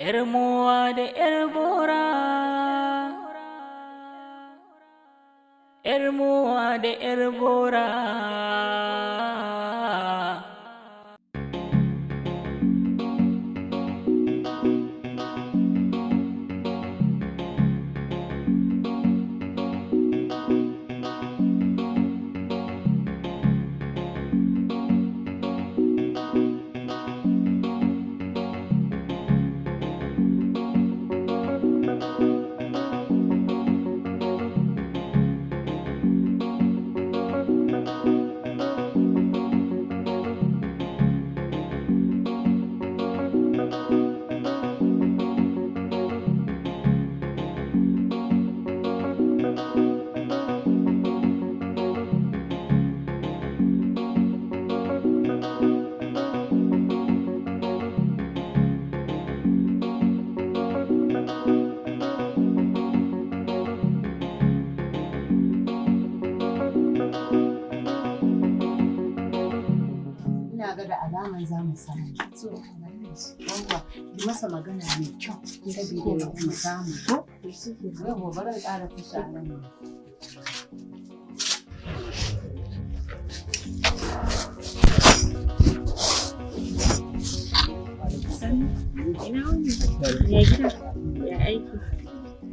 'yar mowa da 'yar bora, 'yar mowa da 'yar bora. Da alaman za mu samu. So, yawwa, yi masa magana mai kyau saboda mu samu. Yawwa, bari in ƙara fushi a nan. Ina wani? Ya gida? Ya aiki?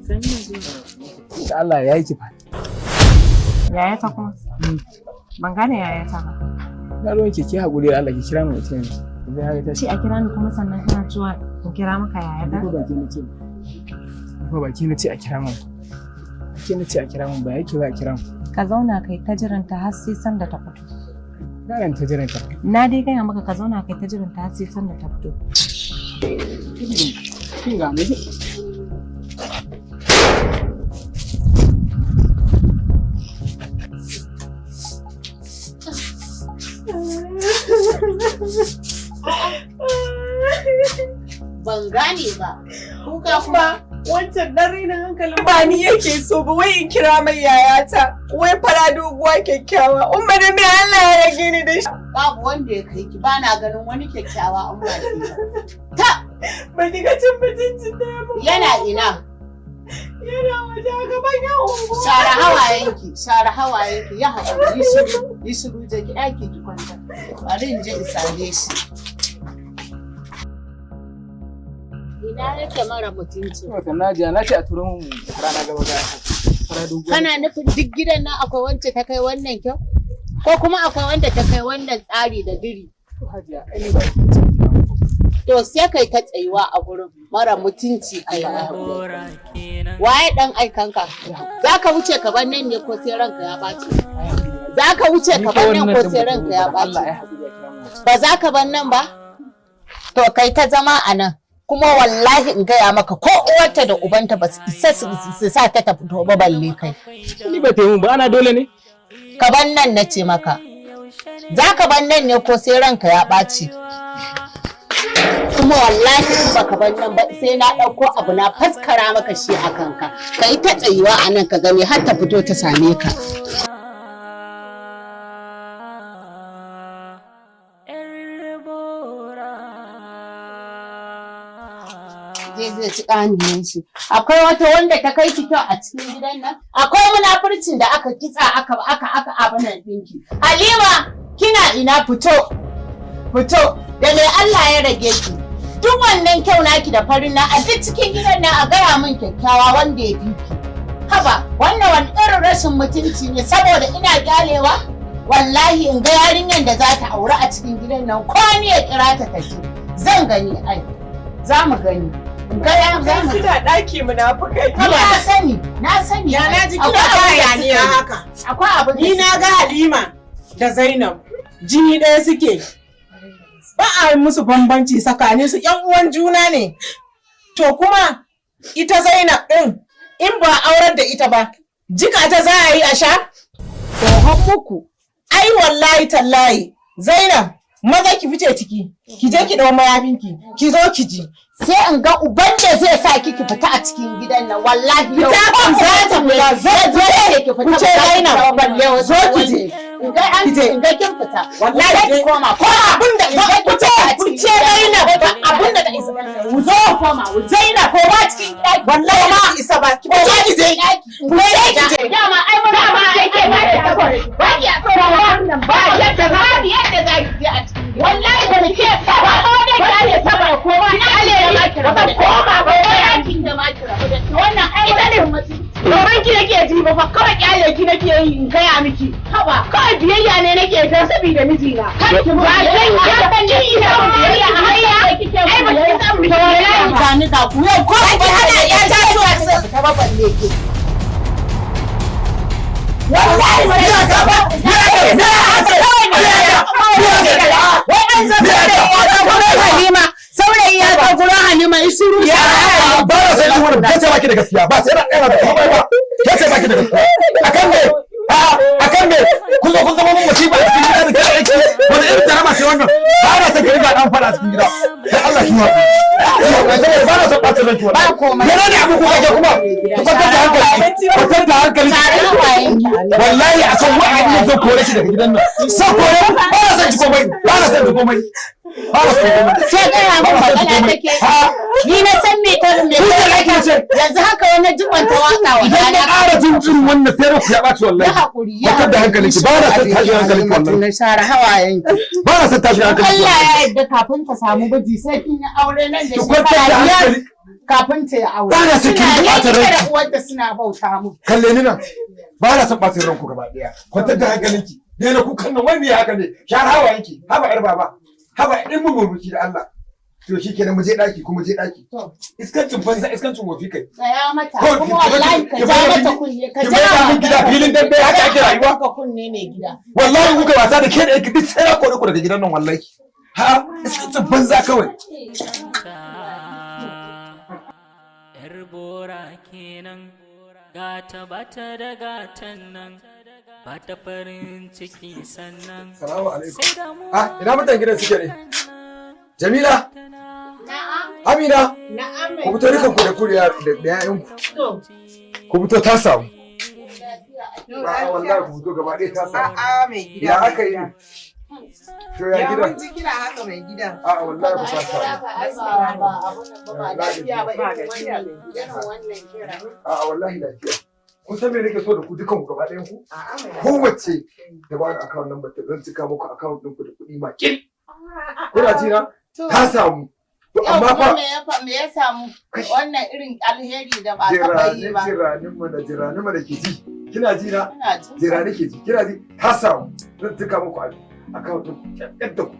Sani na zuwa. Da Allah ya yi kifa. Yayata kuma? Ban gane yayata ba. Na ruwan ki haƙuri da Allah ki kira mu mutum idan har ta Ce a kira ni kuma sannan kana cewa in kira maka yayata? ko baki na ce. Ko baki na ce a kira mu. Baki na ce a kira mu ba yake za a kira mu. Ka zauna kai ta jiranta har sai san da ta fito. Yaran ta jiran ta. Na dai gaya maka ka zauna kai ta jiranta har sai san da ta fito. Kin ga me? Ban gane ba. Kuka kuma wancan dan rainin hankalin ba ni yake so ba, wai in kira mai yayata, wai fara doguwa kyakkyawa. Umma da me Allah ya rage ni da shi. babu wanda ya kai ki, ba na ganin wani kyakkyawa an ba ki. Ta! Ba ki ga cin mutuncin da ya ba. Yana ina? Yana waje a gaban yan unguwa. Share hawayenki, ya haƙuri, yi shiru, je ki ɗaki ki kwanta. Bari in je in same shi. Ina yake mara mutunci? Wata Najiya na ce a turo mu rana gaba ga fara dogo. Kana nufin duk gidan nan akwai wacce ta kai wannan kyau? Ko kuma akwai wanda ta kai wannan tsari da diri? Hajiya ai ba. To sai kai ta tsayuwa a gurin mara mutunci kai. Waye dan aikanka? Za ka wuce ka bar nan ne ko sai ranka ya ɓaci? Za ka wuce ka bar nan ko sai ranka ya ɓaci? Ba za ka bar nan ba? To kai ta zama a nan. Kuma wallahi in gaya maka ko uwarta da ubanta ba su isa su sa ta fito ba balle kai. Ni ba taimu ba ana dole ne? Ka ban nan na ce maka. Za ka ban nan ne ko sai ranka ya ɓaci. Kuma wallahi in baka ban nan ba sai na ɗauko abu na faskara maka shi a kanka. Ka yi ta tsayuwa a nan ka gani har ta fito ta same ka. Zai ci ƙaniyan shi. Akwai wata wanda ta kai ki kyau a cikin gidan nan? Akwai munafurcin da aka kitsa aka abin nan ɗinki. Halima, kina ina fito? Fito, da me Allah ya rage ki? Duk wannan kyau naki da farin na a duk cikin gidan nan a gaya min kyakkyawa wanda ya fi ki. Haba, wannan wani irin rashin mutunci ne saboda ina gyalewa? Wallahi in ga yarinyar da za ta auri a cikin gidan nan ko ni ya kira ta tafi. Zan gani ai. Za mu gani. Gaya za mu suna ɗaki munafukai. Na sani. Ya na ji kina bayaniya haka. Akwai abu Ni na ga Halima da Zainab jini ɗaya suke. Ba a musu bambanci tsakanin su ƴan uwan juna ne. To kuma ita Zainab ɗin in ba aurar da ita ba, jika ta za a yi a sha? Tsohon muku. Ai wallahi tallahi Zainab maza ki fice ciki, ki je ki ɗau mayafinki, ki zo ki ji. Sai in ga uban da zai sa ki fita a cikin gidan nan wallahi yau Fita kan za ta fita, zo ki fita Ku ce Zainab, balle zo ki je. in ga an in ga kin fita Wallahi ki koma ko abinda ku ce Zainab ba abinda da isa. ku zo koma Zainab ko ba cikin daki Wallahi ma isa ba ki fita ki je. ku je dama ai mun dama ai ke ba da takore ba ki a tsora wannan ba yadda za ki je a cikin wallahi da ke ba ko da ke saba ko ba ale da maki ba koma ba yakin da maki rabu da wannan ai da ne Domin ki nake ji ba fa kawai kyale ki nake yi in gaya miki. haba Kawai biyayya ne nake ta saboda mijina. kan ki ba zan yi hakan ne ina biyayya a hayya kike ai ba ki san biyayya ba ni da ku yau ko ki hana ya ta zuwa ta ba balle ki wallahi ba ya ga ba wai an zama da ya ga Halima saurayi ya ga gurin Halima isuru ba na sai wannan kace baki da gaskiya ba sai na tsaya da komai ba kace baki da gaskiya akan me akan me kun zo kun zama mun musiba a cikin gida da kai yake wani irin tarama ce wannan ba na san ka riga dan fara cikin gida dan Allah shi wa ba na san ɓata ranki wannan ba komai yana ne abu ku kaje kuma ku kwantar da hankali wallahi akan wa'adi ne zo kore shi daga gidan nan sai kore ba na san ki komai ba na san ki komai sai gaya mun magana take ni na san me ta yanzu haka wani jibanta waka wa idan na ƙara jin irin wannan sai ku ya ɓaci wallahi kwatar da hankalinki ba na san tashin hankalinki wallahi na share hawayen ba na san tashin hankalinki Allah ya yarda kafin ka samu miji sai kin yi aure nan da kwatar da shekara biyar hankali kafin ta yi aure ba na san kin ɓata da ranki uwarta suna bauta mu kalle ni nan ba na san ɓacin ranku gaba ɗaya kwatar da hankalinki dai na kukan nan wani ya haka ne share hawayenki haba yar baba haba in mu murmushi da Allah to shi kenan mu je daki kuma je daki iskancin banza iskancin wofi kai tsaya mata kuma wallahi ka ja mata kunne ka ja mata gida filin dambe haka ake rayuwa ka kunne ne gida wallahi kuka wasa da ke da yake duk sai na kore ku daga gidan nan wallahi ha iskancin banza kawai yar bora kenan gata bata da gatan nan bata farin ciki sannan salamu alaikum ina mutan gidan suke ne Jamila Amina ku fito dukan ku da kuriya da yayan ku fito ta samu wallahi ku fito gaba ɗaya ta samu mai gida. ya aka yi to ya Ya gida mun ji kina haka mai gida. wallahi ku ta samu wallahi lafiya kun san me nake so da ku dukan ku gaba ɗayan ku kowace da ba account number ta zan cika muku account ɗinku da kuɗi ma kin kuna ji na ta samu to amma fa me ya samu wannan irin alheri da ba ta yi ba jiranin mu da ke ji kina ji na ina jin jirani ke ji kina ji ta samu zan cika muku account ɗin yadda ku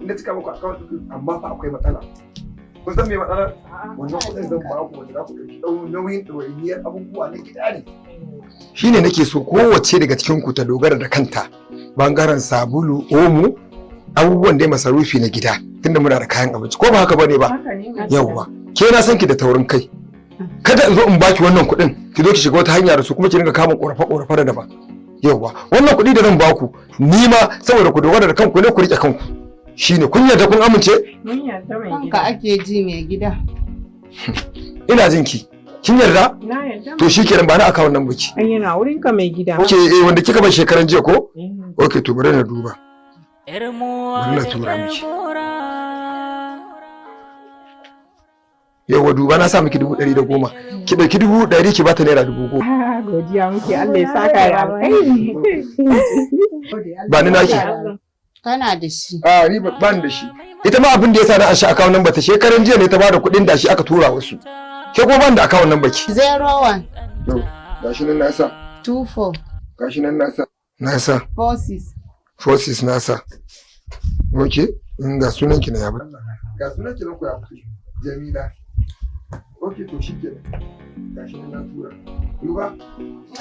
ina cika muku account ɗin amma fa akwai matsala kun san me matsalar wannan kuɗin zan ba ku wanda za ku ɗauki nauyin ɗawainiyar abubuwa na gida ne shine nake so kowace daga cikin ku ta dogara da kanta bangaren sabulu omo abubuwan dai masarufi na gida tunda muna da kayan abinci ko ba haka bane ba yawwa ke na san ki da taurin kai kada in zo in baki wannan kuɗin ki zo ki shiga wata hanya da su kuma ki dinga kama ƙorafe da daban yawwa wannan kuɗi da zan baku ni ma saboda ku dogara da kanku ne ku rike kanku shine kun yarda kun amince Mun yarda mai kanka ake ji mai gida ina jin ki kin yarda Na yarda. to shikenan ba na akawun nan baki An yana wurin ka mai gida. okay wanda kika bar shekaran jiya ko okay to bari na duba yar muwa Bari na da tura yar miki. bora yawa duba na sa miki 110 ki dauki 100 ki bata naira 10,000 Godiya muke Allah ya saka da alkhairi. ba ni naki kana da shi ni ba ni da shi ita ma abin da yasa na an sha akawun nan bata shekaran jiya ne ta bada kuɗin da shi aka tura wasu ke ko ban da akawun nan baki 01 gashi nan na sa 24 gashi nan na sa 46 forces na sa okay in ga sunan ki na ya bata ga sunan ki na ku ya fito Jamila okay to shikenan gashi nan na tura duba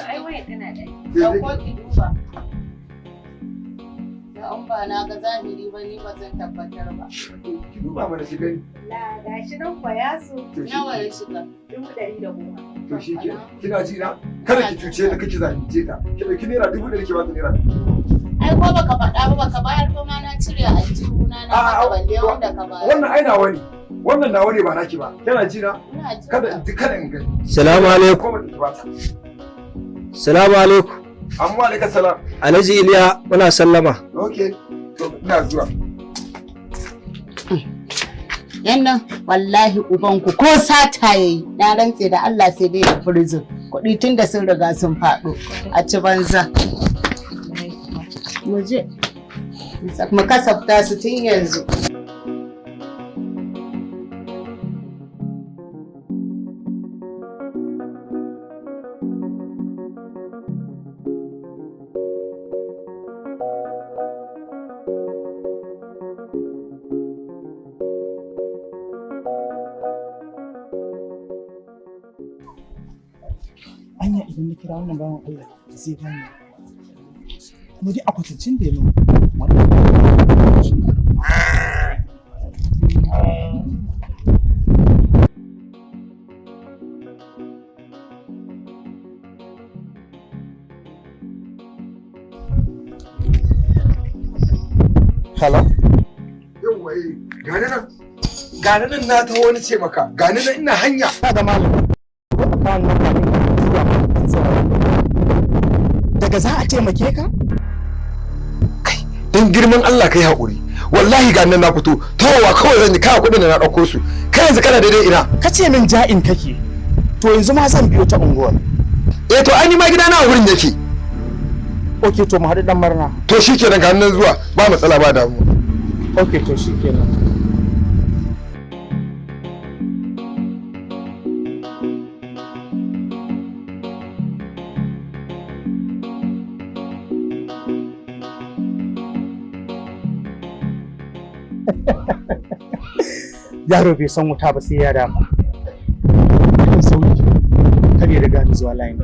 ai wai tana da dauko ki duba da an ba na ga zahiri ba ni ba zan tabbatar ba ki duba mana shi gani La gashi nan kwa ya so nawa ya shiga 110. to shikenan kina ji na kada ki cuce ta kake zalunce ta ki dauki naira 100 ki bata naira 1,000 Ai ko baka faɗa ba baka bayar ba ma na cire a jihuna na maka balle wanda ka bayar. Wannan ai nawa ne. Wannan nawa ne ba naki ba. Kana ji na? Kada in gani. Salamu alaikum. Salamu alaikum. Amma alaikum salam. Alhaji Iliya muna sallama. Okay. To ina zuwa. Yannan wallahi ubanku ko sata yayi na rantse da Allah sai dai ya prison. Kuɗi tun da sun riga sun faɗo a ci banza. Mu je. Mu kasafta su tun yanzu. Anya idan na kira wannan bawan Allah zai gane. Kuma dai akwatancin da ya nuna. Hello? Yawwa gani nan na taho wani ce maka gani nan ina hanya. Ka da malam. Daga za a taimake ka? Kai, don girman Allah kai haƙuri. Wallahi ga nan na fito, tawowa kawai zan yi kawo kuɗin da na ɗauko su. Kai yanzu kana daidai ina. Ka ce min ja'in kake. To yanzu ma zan biyo ta unguwar. Eh to ai ni ma gidana a wurin yake. Okay to mu haɗu dan marna. To shikenan ga nan zuwa ba matsala ba damu. Okay to shikenan. Yaro bai san wuta ba sai ya dama. Kan sauki kar ya riga ni zuwa layin.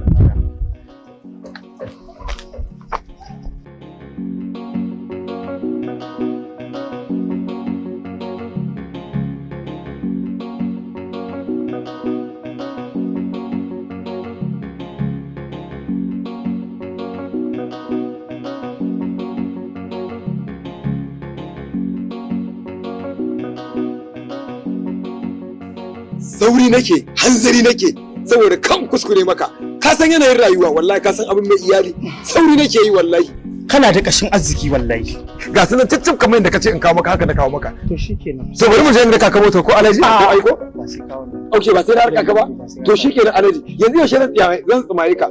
Sauri nake, hanzari nake, saboda kan kuskure maka. Ka san yanayin rayuwa wallahi ka san abin mai iyali. Sauri nake yi wallahi. Kana da kashin arziki wallahi. Ga sunan ciccin kamar yadda kace in kawo maka haka na kawo maka. To shikenan. So bari mu je inda kaka moto ko alaji ko aiko? Ba sai kawo. Okay ba sai na harka ka ba. To shikenan alaji. Yanzu yaushe zan tsumaye ka.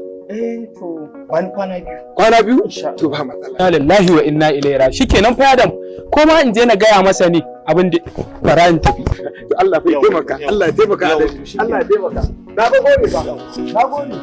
To ban kwana biyu. Kwana biyu? To ba matsala. Inna lillahi wa inna ilaihi raji'un. Shikenan fa Adam. Ko ma in je na gaya masa ne abin da bara in tafi. To Allah ya taimaka. Allah ya taimaka alaji. Allah ya taimaka. Na gode ba. Na gode.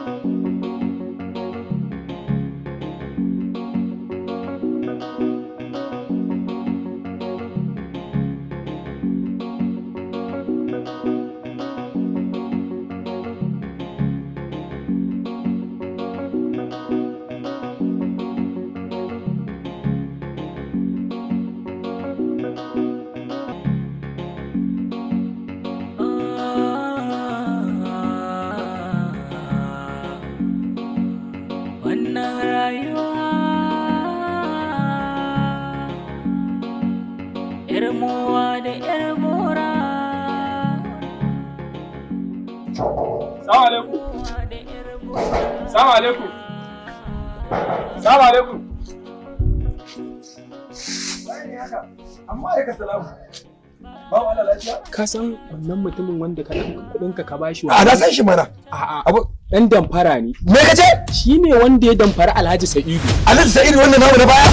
Ka san wannan mutumin wanda ka ɗauka kuɗinka ka bashi A na san shi mana. A'a, ɗan damfara ne. Me kace? Shi ne wanda ya damfara Alhaji Sa'idu. Alhaji Sa'idu wanda namu na baya?